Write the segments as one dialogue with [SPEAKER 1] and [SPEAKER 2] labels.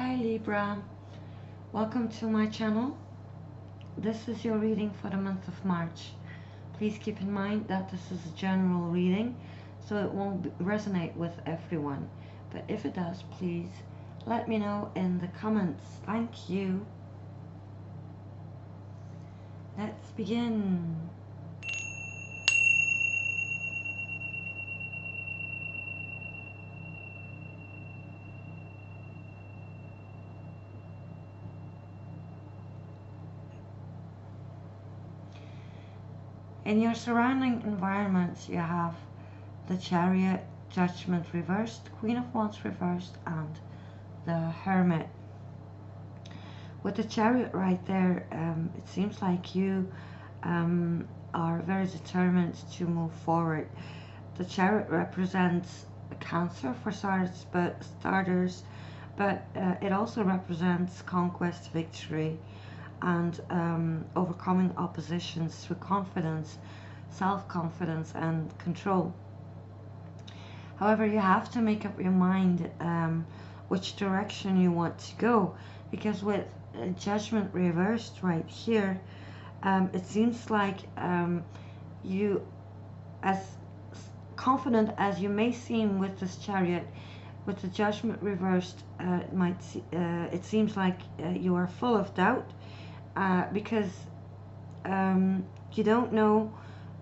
[SPEAKER 1] Hi Libra, welcome to my channel. This is your reading for the month of March. Please keep in mind that this is a general reading, so it won't resonate with everyone. But if it does, please let me know in the comments. Thank you. Let's begin. In your surrounding environments, you have the Chariot, Judgment reversed, Queen of Wands reversed, and the Hermit. With the Chariot right there, it seems like you are very determined to move forward. The Chariot represents Cancer for starters, but it also represents conquest, victory, and overcoming oppositions through confidence, self-confidence, and control. However, you have to make up your mind which direction you want to go, because with Judgment reversed right here, it seems like you, as confident as you may seem with this Chariot, with the Judgment reversed, it seems like you are full of doubt. Because you don't know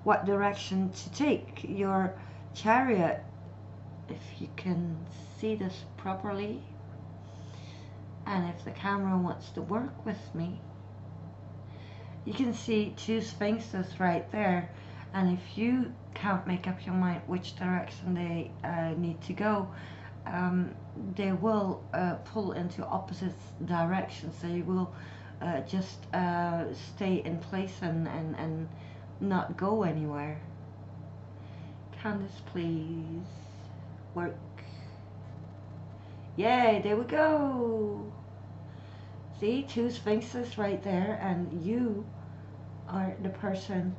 [SPEAKER 1] what direction to take. Your Chariot, if you can see this properly, and if the camera wants to work with me, you can see two sphinxes right there, and if you can't make up your mind which direction they need to go, they will pull into opposite directions, so you will just stay in place and not go anywhere. Can this please work? Yay, there we go. See, two sphinxes right there, and you are the person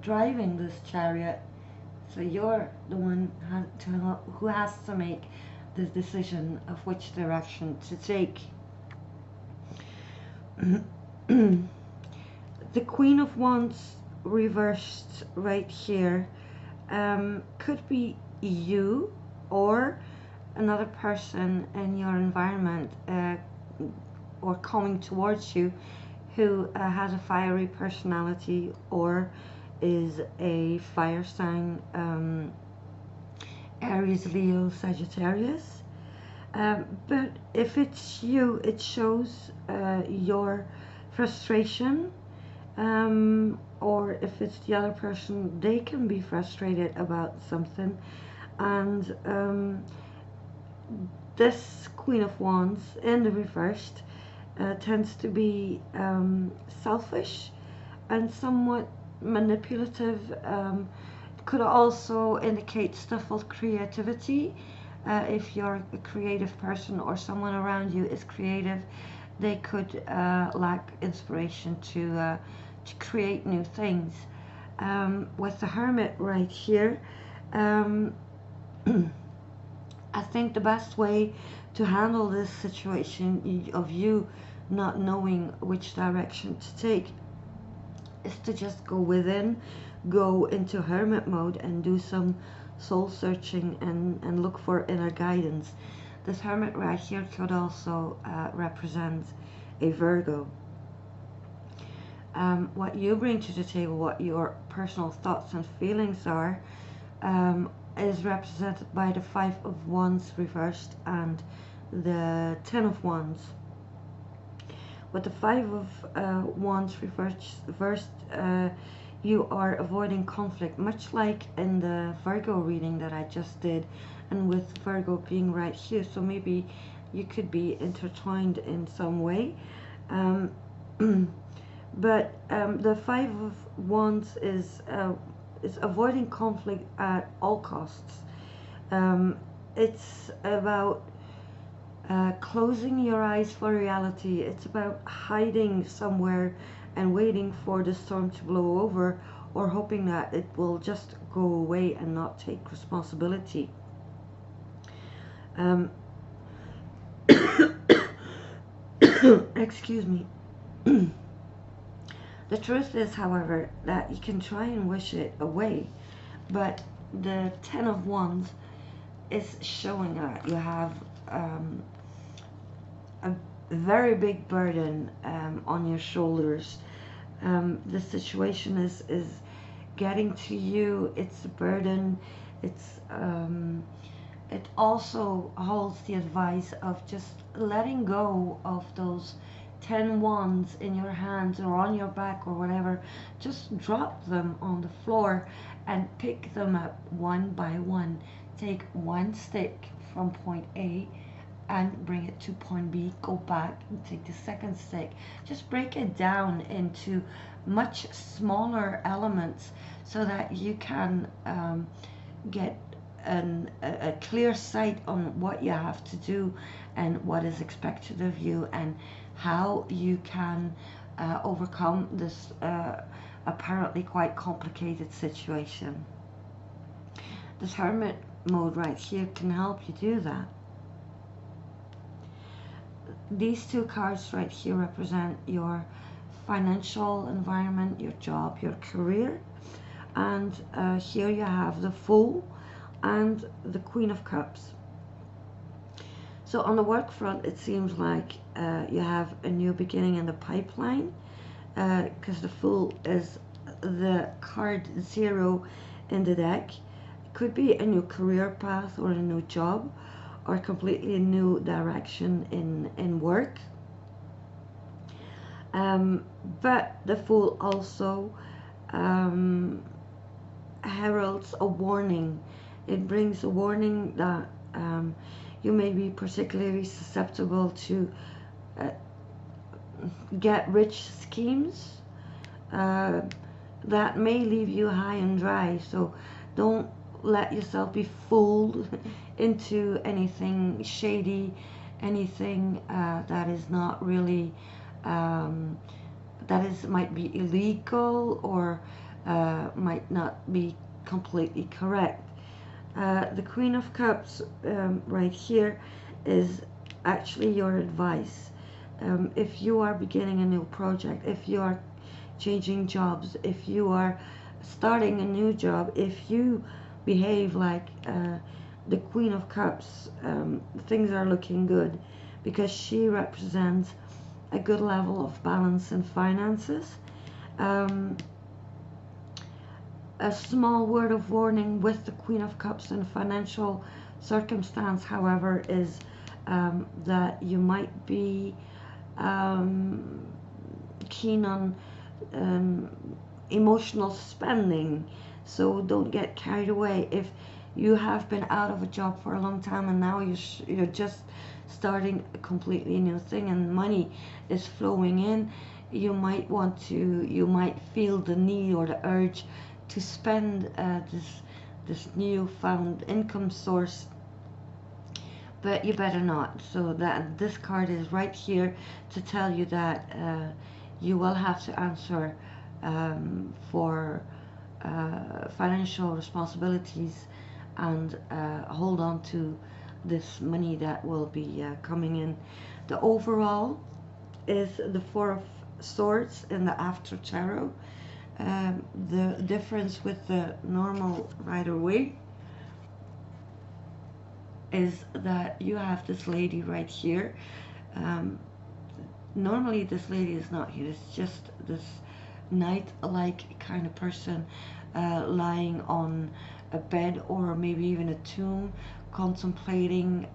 [SPEAKER 1] driving this Chariot, so you're the one who has to make the decision of which direction to take. The Queen of Wands reversed right here could be you or another person in your environment or coming towards you who has a fiery personality or is a fire sign, Aries, Leo, Sagittarius. But if it's you, it shows your frustration, or if it's the other person, they can be frustrated about something, and this Queen of Wands in the reversed tends to be selfish and somewhat manipulative. Could also indicate stuff with creativity. If you're a creative person or someone around you is creative, they could lack inspiration to create new things. With the Hermit right here, I think the best way to handle this situation of you not knowing which direction to take is to just go within, go into Hermit mode and do some soul searching and look for inner guidance. This Hermit right here could also represent a Virgo. What you bring to the table, what your personal thoughts and feelings are, is represented by the Five of Wands reversed and the Ten of Wands. With the Five of Wands reversed, you are avoiding conflict, much like in the Virgo reading that I just did, and with Virgo being right here, so maybe you could be intertwined in some way. But the Five of Wands is avoiding conflict at all costs. It's about closing your eyes for reality. It's about hiding somewhere and waiting for the storm to blow over, or hoping that it will just go away and not take responsibility. excuse me. The truth is, however, that you can try and wish it away, but the Ten of Wands is showing that you have a very big burden on your shoulders. The situation is getting to you. It's a burden. It's it also holds the advice of just letting go of those 10 wands in your hands or on your back or whatever. Just drop them on the floor and pick them up one by one. Take one stick from point A and bring it to point B, go back and take the second stick. Just break it down into much smaller elements so that you can get a clear sight on what you have to do and what is expected of you and how you can overcome this apparently quite complicated situation. This Hermit mode right here can help you do that. These two cards right here represent your financial environment, your job, your career, and here you have the Fool and the Queen of Cups. So on the work front, it seems like you have a new beginning in the pipeline, because the Fool is the card 0 in the deck. It could be a new career path or a new job or a completely new direction in work. But the Fool also heralds a warning. It brings a warning that you may be particularly susceptible to get rich schemes that may leave you high and dry. So don't let yourself be fooled into anything shady, anything that is not really might be illegal or might not be completely correct. The Queen of Cups right here is actually your advice. If you are beginning a new project, if you are changing jobs, if you are starting a new job, if you behave like the Queen of Cups, things are looking good, because she represents a good level of balance in finances. A small word of warning with the Queen of Cups and financial circumstance, however, is that you might be keen on emotional spending, so don't get carried away. If you have been out of a job for a long time and now you're just starting a completely new thing and money is flowing in, you might feel the need or the urge to spend this newfound income source, but you better not. So that this card is right here to tell you that you will have to answer for financial responsibilities and hold on to this money that will be coming in. The overall is the Four of Swords in the After Tarot. The difference with the normal Rider-Waite is that you have this lady right here. Normally this lady is not here. It's just this knight-like kind of person lying on a bed or maybe even a tomb, contemplating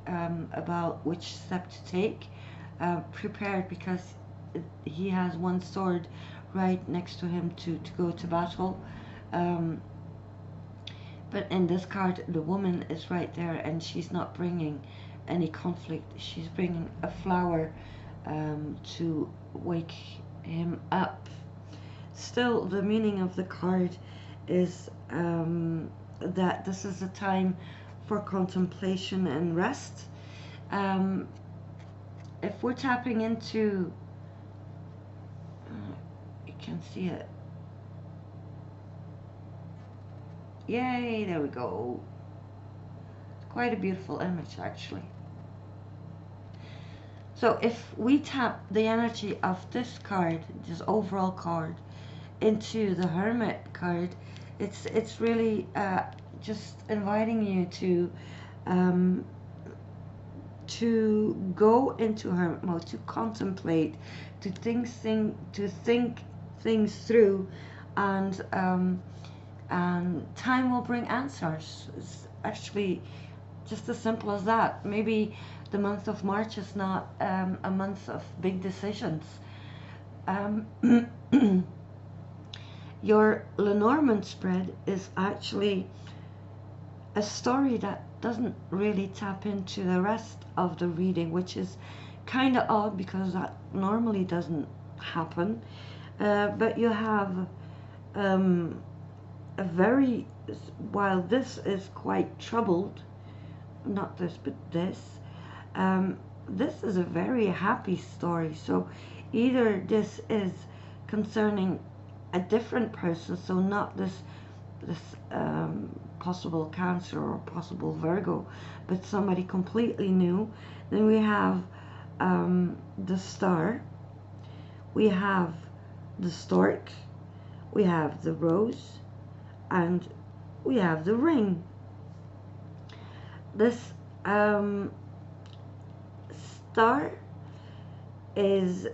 [SPEAKER 1] about which step to take, prepared because he has one sword right next to him to go to battle. But in this card, the woman is right there and she's not bringing any conflict. She's bringing a flower to wake him up. Still, the meaning of the card is that this is a time for contemplation and rest. If we're tapping into, you can see it. Yay, there we go. It's quite a beautiful image, actually. So if we tap the energy of this card, this overall card, into the Hermit card, it's really just inviting you um, to go into hermit mode, to contemplate, to think things through, and time will bring answers. It's actually just as simple as that. Maybe the month of March is not a month of big decisions. Um, your Lenormand spread is actually a story that doesn't really tap into the rest of the reading, which is kind of odd because that normally doesn't happen. But you have a very, while this is quite troubled, not this, but this is a very happy story. So either this is concerning a different person, so not this possible Cancer or possible Virgo, but somebody completely new. Then we have the Star, we have the Stork, we have the Rose, and we have the Ring. This Star is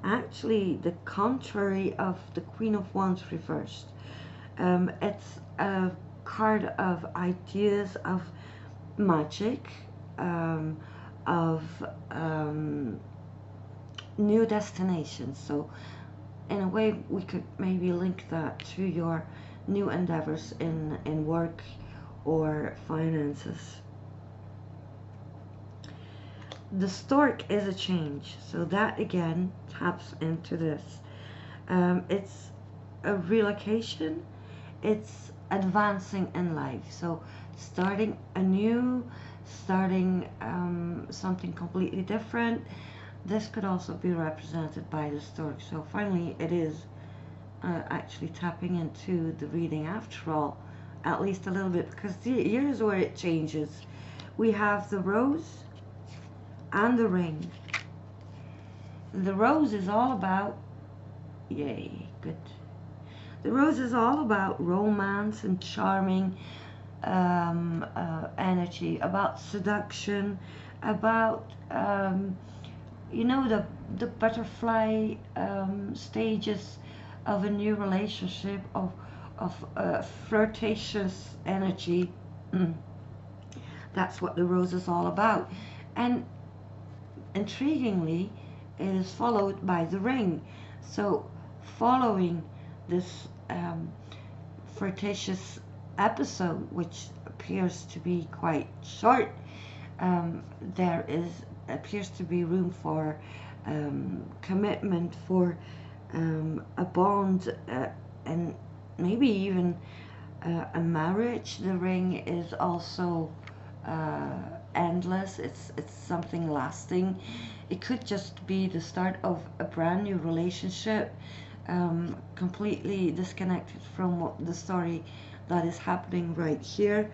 [SPEAKER 1] actually the contrary of the Queen of Wands reversed. It's a card of ideas, of magic, of new destinations. So in a way we could maybe link that to your new endeavors in work or finances. The Stork is a change, so that again taps into this. It's a relocation, it's advancing in life, so starting anew, starting something completely different. This could also be represented by the Stork. So finally it is actually tapping into the reading after all, at least a little bit, because here's where it changes. We have the Rose and the Ring. The Rose is all about, yay, good. The Rose is all about romance and charming energy, about seduction, about you know, the butterfly stages of a new relationship, of flirtatious energy. That's what the Rose is all about. And intriguingly, it is followed by the Ring. So following this flirtatious episode, which appears to be quite short, there appears to be room for commitment, for a bond, and maybe even a marriage. The Ring is also endless. It's something lasting. It could just be the start of a brand new relationship, completely disconnected from the story that is happening right here.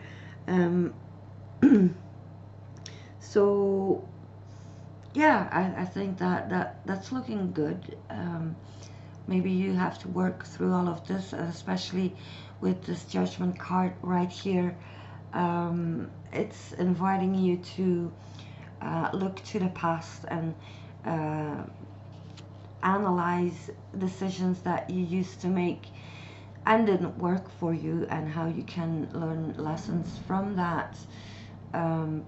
[SPEAKER 1] So yeah, I think that's looking good. Maybe you have to work through all of this, especially with this Judgment card right here. It's inviting you to look to the past and analyze decisions that you used to make and didn't work for you, and how you can learn lessons from that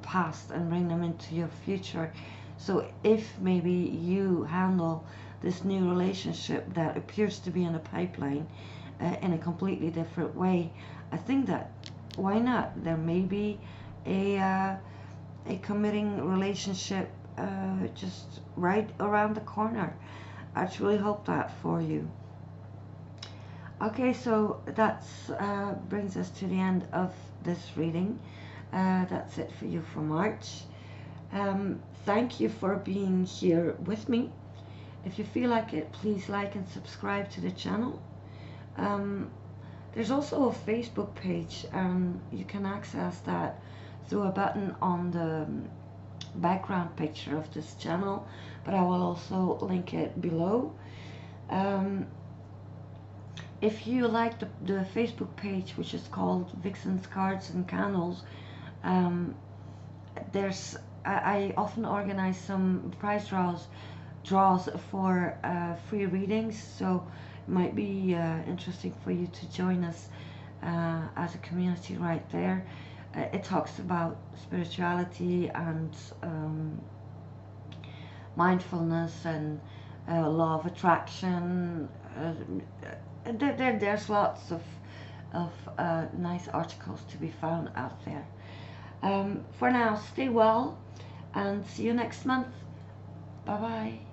[SPEAKER 1] past and bring them into your future. So if maybe you handle this new relationship that appears to be in a pipeline in a completely different way, I think that why not? There may be a committing relationship just right around the corner. I truly hope that for you. Okay, so that brings us to the end of this reading. That's it for you for March. Thank you for being here with me. If you feel like it, please like and subscribe to the channel. There's also a Facebook page, and you can access that through a button on background picture of this channel, but I will also link it below. If you like the Facebook page, which is called Vixen's Cards and Candles, I often organize some prize draws for free readings, so it might be interesting for you to join us as a community right there. It talks about spirituality and mindfulness and law of attraction. There's lots of nice articles to be found out there. For now, stay well and see you next month. Bye bye.